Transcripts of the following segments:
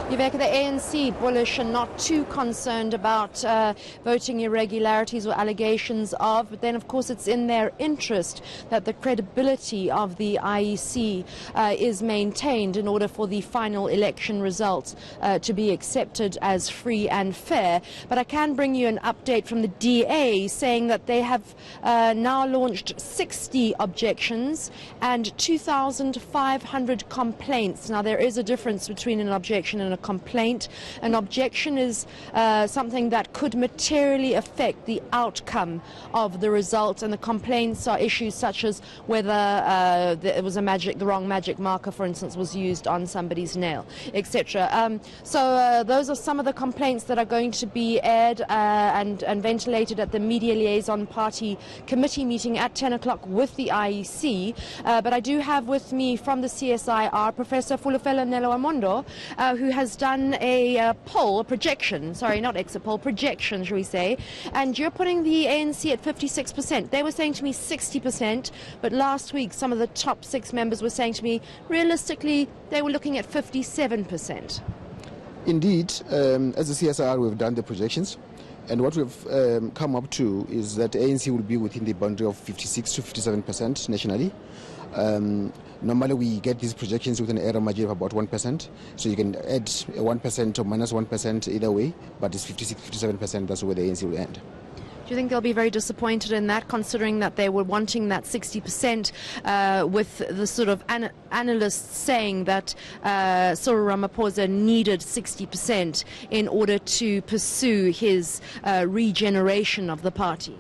Viveka, the ANC bullish and not too concerned about voting irregularities or allegations of, but then of course it's in their interest that the credibility of the IEC is maintained in order for the final election results to be accepted as free and fair. But I can bring you an update from the DA saying that they have now launched 60 objections and 2,500 complaints. Now there is a difference between an objection and a complaint. An objection is something that could materially affect the outcome of the result, and the complaints are issues such as whether it was the wrong magic marker, for instance, was used on somebody's nail, etc. So those are some of the complaints that are going to be aired and ventilated at the Media Liaison Party Committee meeting at 10 o'clock with the IEC. But I do have with me from the CSIR Professor Fulufelo Nelawamondo, who has done a projection, shall we say, and you're putting the ANC at 56%. They were saying to me 60%, but last week some of the top 6 members were saying to me, realistically, they were looking at 57%. Indeed, as the CSIR, we've done the projections, and what we've come up to is that ANC will be within the boundary of 56 to 57% nationally. Normally we get these projections with an error margin of about 1%, so you can add 1% or minus 1% either way, but it's 56, 57%, that's where the ANC will end. Do you think they'll be very disappointed in that, considering that they were wanting that 60%, with the sort of analysts saying that Cyril Ramaphosa needed 60% in order to pursue his regeneration of the party?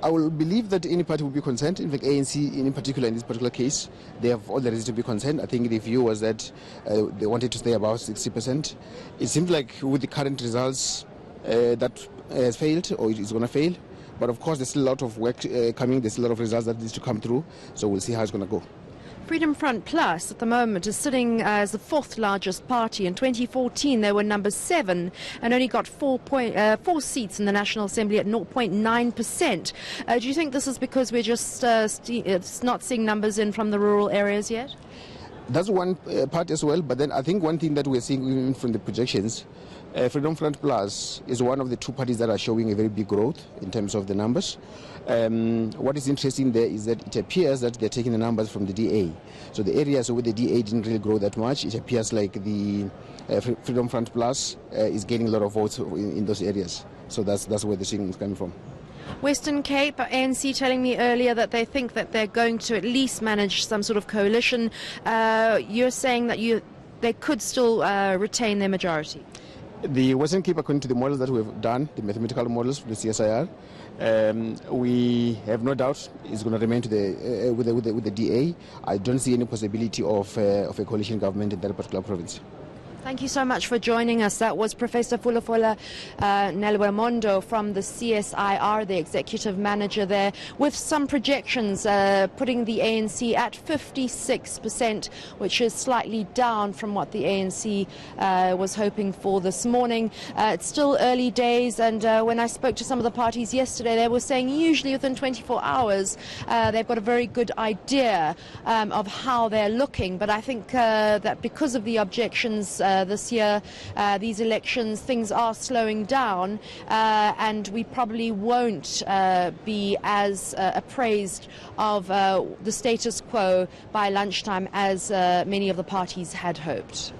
I will believe that any party will be concerned. In fact, ANC, in particular, in this particular case, they have all the reason to be concerned. I think the view was that they wanted to stay above 60%. It seems like with the current results, that has failed, or it is going to fail. But of course, there's still a lot of work coming. There's a lot of results that needs to come through. So we'll see how it's going to go. Freedom Front Plus at the moment is sitting as the 4th largest party. In 2014 they were number 7 and only got 4 seats in the National Assembly at 0.9%. Do you think this is because we're just not seeing numbers in from the rural areas yet? That's one part as well, but then I think one thing that we're seeing even from the projections, Freedom Front Plus is one of the 2 parties that are showing a very big growth in terms of the numbers. What is interesting there is that it appears that they're taking the numbers from the DA. So the areas where the DA didn't really grow that much, it appears like the Freedom Front Plus is gaining a lot of votes in those areas. So that's where the thing is coming from. Western Cape, ANC telling me earlier that they think that they're going to at least manage some sort of coalition. You're saying that they could still retain their majority. The Western Cape, according to the models that we've done, the mathematical models for the CSIR, we have no doubt it's going to remain to with the DA. I don't see any possibility of a coalition government in that particular province. Thank you so much for joining us. That was Professor Fulufelo Nelawamondo from the CSIR, the executive manager there, with some projections putting the ANC at 56%, which is slightly down from what the ANC was hoping for this morning. It's still early days, and when I spoke to some of the parties yesterday, they were saying usually within 24 hours they've got a very good idea of how they're looking. But I think that because of the objections this year, these elections, things are slowing down, and we probably won't be as appraised of the status quo by lunchtime as many of the parties had hoped.